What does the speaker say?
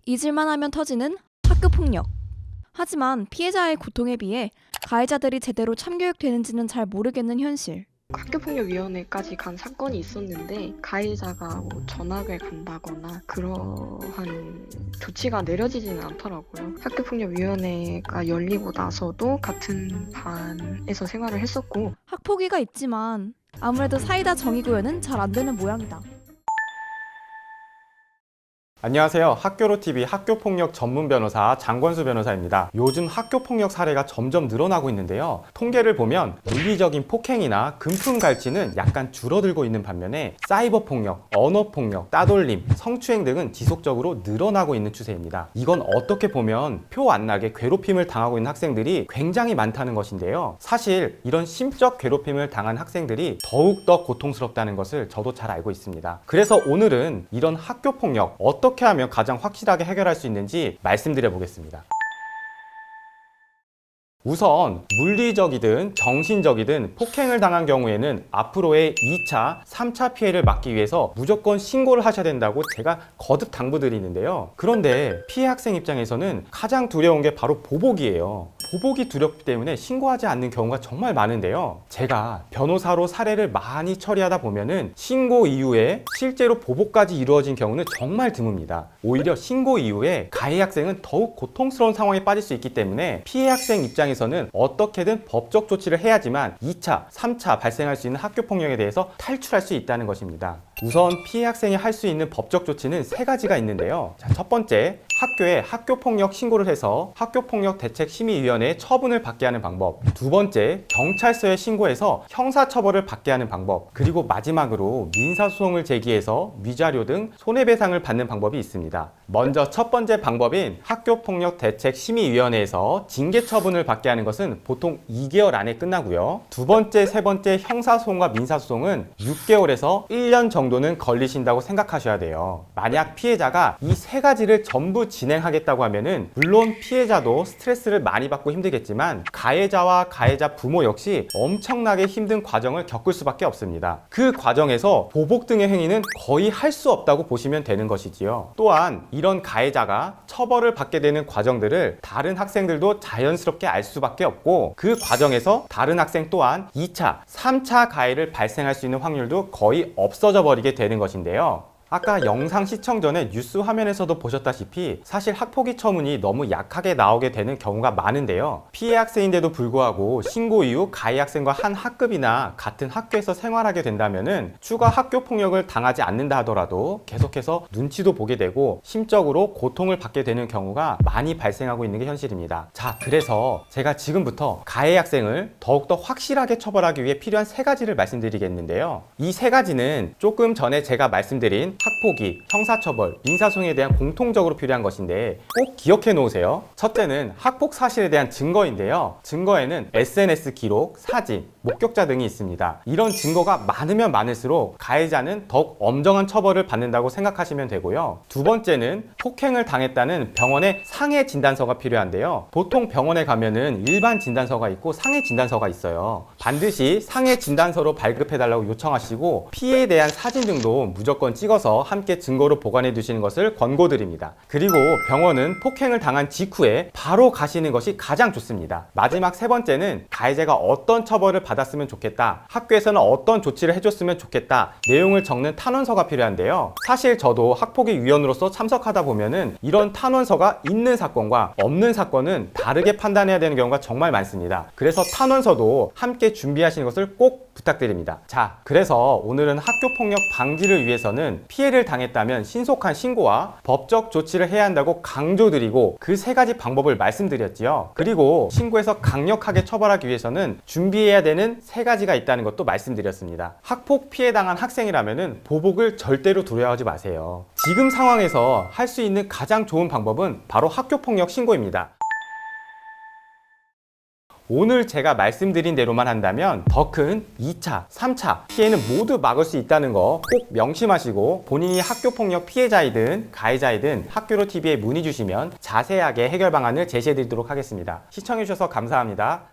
잊을만 하면 터지는 학교폭력. 하지만 피해자의 고통에 비해 가해자들이 제대로 참교육되는지는 잘 모르겠는 현실. 학교폭력위원회까지 간 사건이 있었는데 가해자가 뭐 전학을 간다거나 그러한 조치가 내려지지는 않더라고요. 학교폭력위원회가 열리고 나서도 같은 반에서 생활을 했었고, 학폭위가 있지만 아무래도 사이다 정의구현은 잘 안 되는 모양이다. 안녕하세요. 학교로TV 학교폭력 전문 변호사 장권수 변호사입니다. 요즘 학교폭력 사례가 점점 늘어나고 있는데요. 통계를 보면 물리적인 폭행이나 금품갈취는 약간 줄어들고 있는 반면에 사이버폭력, 언어폭력, 따돌림, 성추행 등은 지속적으로 늘어나고 있는 추세입니다. 이건 어떻게 보면 표 안 나게 괴롭힘을 당하고 있는 학생들이 굉장히 많다는 것인데요. 사실 이런 심적 괴롭힘을 당한 학생들이 더욱더 고통스럽다는 것을 저도 잘 알고 있습니다. 그래서 오늘은 이런 학교폭력 어떻게 하면 가장 확실하게 해결할 수 있는지 말씀드려 보겠습니다. 우선 물리적이든 정신적이든 폭행을 당한 경우에는 앞으로의 2차, 3차 피해를 막기 위해서 무조건 신고를 하셔야 된다고 제가 거듭 당부드리는데요. 그런데 피해 학생 입장에서는 가장 두려운 게 바로 보복이에요. 보복이 두렵기 때문에 신고하지 않는 경우가 정말 많은데요. 제가 변호사로 사례를 많이 처리하다 보면은 신고 이후에 실제로 보복까지 이루어진 경우는 정말 드뭅니다. 오히려 신고 이후에 가해 학생은 더욱 고통스러운 상황에 빠질 수 있기 때문에 피해 학생 입장에서는 어떻게든 법적 조치를 해야지만 2차, 3차 발생할 수 있는 학교폭력에 대해서 탈출할 수 있다는 것입니다. 우선 피해 학생이 할 수 있는 법적 조치는 3가지가 있는데요. 자, 첫 번째, 학교에 학교폭력 신고를 해서 학교폭력대책심의위원회에 처분을 받게 하는 방법. 두 번째, 경찰서에 신고해서 형사처벌을 받게 하는 방법. 그리고 마지막으로 민사소송을 제기해서 위자료 등 손해배상을 받는 방법이 있습니다. 먼저 첫 번째 방법인 학교폭력대책심의위원회에서 징계처분을 받게 하는 것은 보통 2개월 안에 끝나고요. 두 번째, 세 번째 형사소송과 민사소송은 6개월에서 1년 정도는 걸리신다고 생각하셔야 돼요. 만약 피해자가 이 3가지를 전부 진행하겠다고 하면은 물론 피해자도 스트레스를 많이 받고 힘들겠지만 가해자와 가해자 부모 역시 엄청나게 힘든 과정을 겪을 수밖에 없습니다. 그 과정에서 보복 등의 행위는 거의 할 수 없다고 보시면 되는 것이지요. 또한 이런 가해자가 처벌을 받게 되는 과정들을 다른 학생들도 자연스럽게 알 수밖에 없고 그 과정에서 다른 학생 또한 2차, 3차 가해를 발생할 수 있는 확률도 거의 없어져 버리게 되는 것인데요. 아까 영상 시청 전에 뉴스 화면에서도 보셨다시피 사실 학폭위 처분이 너무 약하게 나오게 되는 경우가 많은데요. 피해 학생인데도 불구하고 신고 이후 가해 학생과 한 학급이나 같은 학교에서 생활하게 된다면은 추가 학교 폭력을 당하지 않는다 하더라도 계속해서 눈치도 보게 되고 심적으로 고통을 받게 되는 경우가 많이 발생하고 있는 게 현실입니다. 자, 그래서 제가 지금부터 가해 학생을 더욱더 확실하게 처벌하기 위해 필요한 3가지를 말씀드리겠는데요. 이 3가지는 조금 전에 제가 말씀드린 학폭위, 형사처벌, 민사소송에 대한 공통적으로 필요한 것인데 꼭 기억해 놓으세요. 첫째는 학폭 사실에 대한 증거인데요. 증거에는 SNS 기록, 사진, 목격자 등이 있습니다. 이런 증거가 많으면 많을수록 가해자는 더욱 엄정한 처벌을 받는다고 생각하시면 되고요. 두 번째는 폭행을 당했다는 병원의 상해 진단서가 필요한데요. 보통 병원에 가면은 일반 진단서가 있고 상해 진단서가 있어요. 반드시 상해 진단서로 발급해달라고 요청하시고 피해에 대한 사진 등도 무조건 찍어서 함께 증거로 보관해 두시는 것을 권고드립니다. 그리고 병원은 폭행을 당한 직후에 바로 가시는 것이 가장 좋습니다. 마지막 3번째는 가해자가 어떤 처벌을 받았으면 좋겠다, 학교에서는 어떤 조치를 해줬으면 좋겠다 내용을 적는 탄원서가 필요한데요. 사실 저도 학폭위 위원으로서 참석하다 보면은 이런 탄원서가 있는 사건과 없는 사건은 다르게 판단해야 되는 경우가 정말 많습니다. 그래서 탄원서도 함께 준비하시는 것을 꼭 부탁드립니다. 자, 그래서 오늘은 학교폭력 방지를 위해서는 피해를 당했다면 신속한 신고와 법적 조치를 해야 한다고 강조드리고 그 3가지 방법을 말씀드렸지요. 그리고 신고해서 강력하게 처벌하기 위해서는 준비해야 되는 3가지가 있다는 것도 말씀드렸습니다. 학폭 피해 당한 학생이라면 보복을 절대로 두려워하지 마세요. 지금 상황에서 할 수 있는 가장 좋은 방법은 바로 학교폭력 신고입니다. 오늘 제가 말씀드린 대로만 한다면 더 큰 2차, 3차 피해는 모두 막을 수 있다는 거 꼭 명심하시고 본인이 학교폭력 피해자이든 가해자이든 학교로TV에 문의 주시면 자세하게 해결 방안을 제시해 드리도록 하겠습니다. 시청해 주셔서 감사합니다.